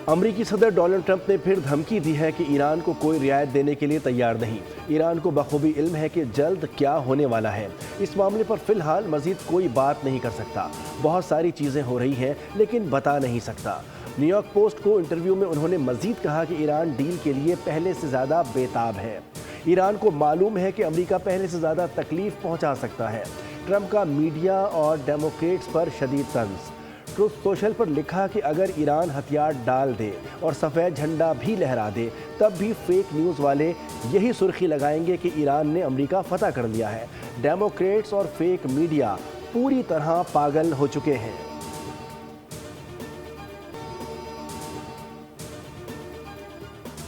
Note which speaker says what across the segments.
Speaker 1: امریکی صدر Donald Trump نے پھر دھمکی دی ہے کہ ایران کو کوئی رعایت دینے کے لیے تیار نہیں۔ ایران کو بخوبی علم ہے کہ جلد کیا ہونے والا ہے۔ اس معاملے پر فی الحال مزید کوئی بات نہیں کر سکتا۔ بہت ساری چیزیں ہو رہی ہیں لیکن بتا نہیں سکتا۔ نیو یارک پوسٹ کو انٹرویو میں انہوں نے مزید کہا کہ ایران ڈیل کے لیے پہلے سے زیادہ بے تاب ہے۔ ایران کو معلوم ہے کہ امریکہ پہلے سے زیادہ تکلیف پہنچا سکتا ہے۔ ٹرمپ کا میڈیا اور ڈیموکریٹس پر شدید طنز۔ ٹروتھ سوشل پر لکھا کہ اگر ایران ہتھیار ڈال دے اور سفید جھنڈا بھی لہرا دے تب بھی فیک نیوز والے یہی سرخی لگائیں گے کہ ایران نے امریکہ فتح کر لیا ہے۔ ڈیموکریٹس اور فیک میڈیا پوری طرح پاگل ہو چکے ہیں۔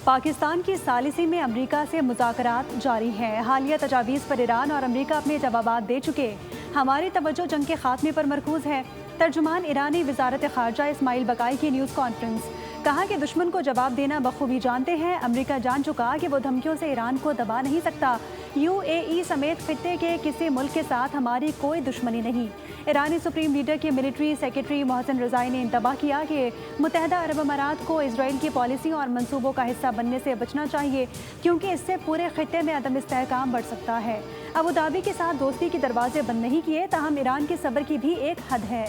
Speaker 2: پاکستان کی ثالثی میں امریکہ سے مذاکرات جاری ہیں۔ حالیہ تجاویز پر ایران اور امریکہ اپنے جوابات دے چکے۔ ہماری توجہ جنگ کے خاتمے پر مرکوز ہے۔ ترجمان ایرانی وزارت خارجہ اسماعیل بقائی کی نیوز کانفرنس۔ کہا کہ دشمن کو جواب دینا بخوبی جانتے ہیں۔ امریکہ جان چکا کہ وہ دھمکیوں سے ایران کو دبا نہیں سکتا۔ یو اے ای سمیت خطے کے کسی ملک کے ساتھ ہماری کوئی دشمنی نہیں۔ ایرانی سپریم لیڈر کے ملٹری سیکرٹری محسن رضائی نے انتباہ کیا کہ متحدہ عرب امارات کو اسرائیل کی پالیسیوں اور منصوبوں کا حصہ بننے سے بچنا چاہیے کیونکہ اس سے پورے خطے میں عدم استحکام بڑھ سکتا ہے۔ ابوظہبی کے ساتھ دوستی کے دروازے بند نہیں کیے، تاہم ایران کے صبر کی بھی ایک حد ہے۔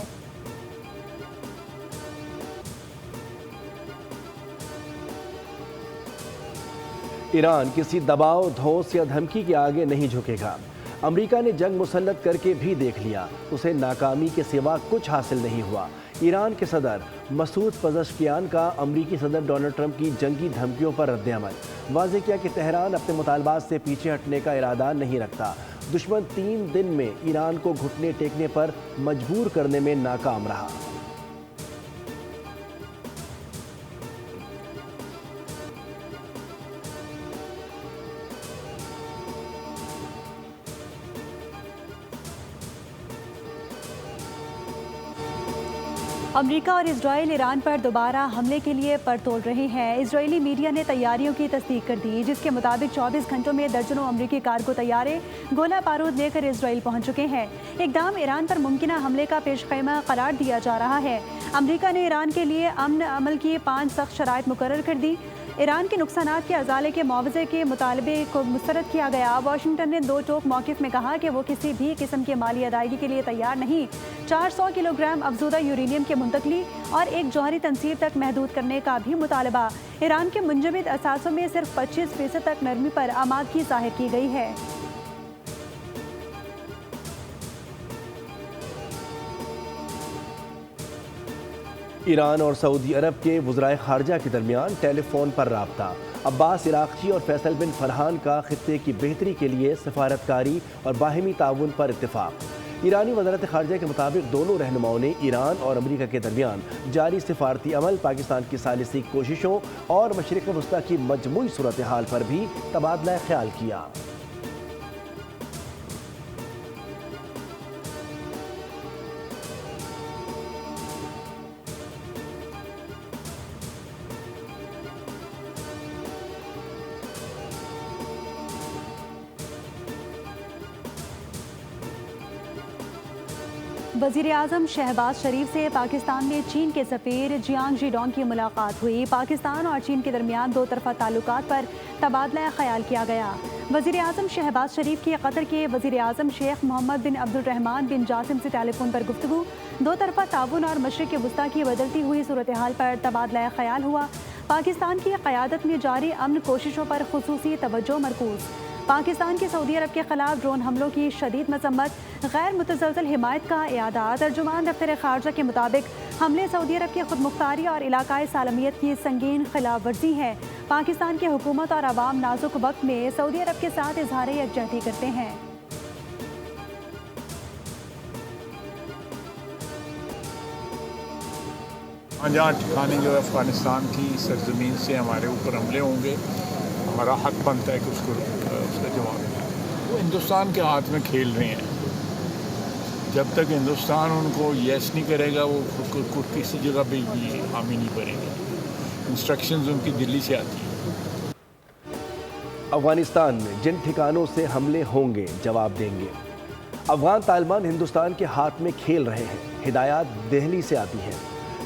Speaker 1: ایران کسی دباؤ، دھوس یا دھمکی کے آگے نہیں جھکے گا۔ امریکہ نے جنگ مسلط کر کے بھی دیکھ لیا، اسے ناکامی کے سوا کچھ حاصل نہیں ہوا۔ ایران کے صدر مسعود پزشکیان کا امریکی صدر ڈونلڈ ٹرمپ کی جنگی دھمکیوں پر رد عمل۔ واضح کیا کہ تہران اپنے مطالبات سے پیچھے ہٹنے کا ارادہ نہیں رکھتا۔ دشمن 3 دن میں ایران کو گھٹنے ٹیکنے پر مجبور کرنے میں ناکام رہا۔
Speaker 2: امریکہ اور اسرائیل ایران پر دوبارہ حملے کے لیے پرتول رہے ہیں۔ اسرائیلی میڈیا نے تیاریوں کی تصدیق کر دی، جس کے مطابق 24 گھنٹوں میں درجنوں امریکی کارگو طیارے گولہ بارود لے کر اسرائیل پہنچ چکے ہیں۔ اقدام ایران پر ممکنہ حملے کا پیش خیمہ قرار دیا جا رہا ہے۔ امریکہ نے ایران کے لیے امن عمل کی 5 سخت شرائط مقرر کر دی۔ ایران کے نقصانات کے ازالے کے معاوضے کے مطالبے کو مسترد کیا گیا۔ واشنگٹن نے 2 ٹوک موقف میں کہا کہ وہ کسی بھی قسم کی مالی ادائیگی کے لیے تیار نہیں۔ 400 کلو گرام افزودہ یورینیم کی منتقلی اور ایک جوہری تنصیب تک محدود کرنے کا بھی مطالبہ۔ ایران کے منجمد اثاثوں میں صرف 25% تک نرمی پر آمادگی ظاہر کی گئی ہے۔
Speaker 1: ایران اور سعودی عرب کے وزرائے خارجہ کے درمیان ٹیلی فون پر رابطہ۔ عباس عراقچی اور فیصل بن فرحان کا خطے کی بہتری کے لیے سفارتکاری اور باہمی تعاون پر اتفاق۔ ایرانی وزارت خارجہ کے مطابق دونوں رہنماؤں نے ایران اور امریکہ کے درمیان جاری سفارتی عمل، پاکستان کی ثالثی کوششوں اور مشرق وسطیٰ کی مجموعی صورتحال پر بھی تبادلہ خیال کیا۔
Speaker 2: وزیر اعظم شہباز شریف سے پاکستان میں چین کے سفیر جیانگ جی ڈونگ کی ملاقات ہوئی۔ پاکستان اور چین کے درمیان 2 طرفہ تعلقات پر تبادلہ خیال کیا گیا۔ وزیر اعظم شہباز شریف کی قطر کے وزیر اعظم شیخ محمد بن عبد الرحمن بن جاسم سے ٹیلی فون پر گفتگو۔ 2 طرفہ تعاون اور مشرق وسطیٰ کی بدلتی ہوئی صورتحال پر تبادلہ خیال ہوا۔ پاکستان کی قیادت میں جاری امن کوششوں پر خصوصی توجہ مرکوز۔ پاکستان کی سعودی عرب کے خلاف ڈرون حملوں کی شدید مذمت، غیر متزلزل حمایت کا اعادہ۔ ترجمان دفتر خارجہ کے مطابق حملے سعودی عرب کی خود مختاری اور علاقائی سالمیت کی سنگین خلاف ورزی ہے۔ پاکستان کی حکومت اور عوام نازک وقت میں سعودی عرب کے ساتھ اظہار یکجہتی کرتے ہیں۔
Speaker 3: جہاں ٹھکانے جو ہے افغانستان کی سرزمین سے ہمارے اوپر حملے ہوں گے، ہمارا حق بنتا ہے کہ اس کا جواب دیں۔ وہ ہندوستان کے ہاتھ میں کھیل رہے ہیں۔ جب تک ہندوستان ان کو یس نہیں کرے گا، وہ کسی جگہ پہ بھی حامی نہیں بنے گا۔ انسٹرکشنز ان کی دلی سے آتی ہیں۔
Speaker 1: افغانستان میں جن ٹھکانوں سے حملے ہوں گے جواب دیں گے۔ افغان طالبان ہندوستان کے ہاتھ میں کھیل رہے ہیں، ہدایات دہلی سے آتی ہیں۔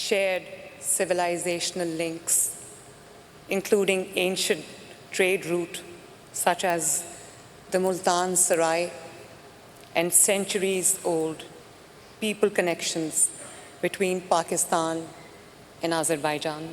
Speaker 4: Shared civilizational links, including ancient trade route such as the Multan Sarai and centuries-old people connections between Pakistan and Azerbaijan.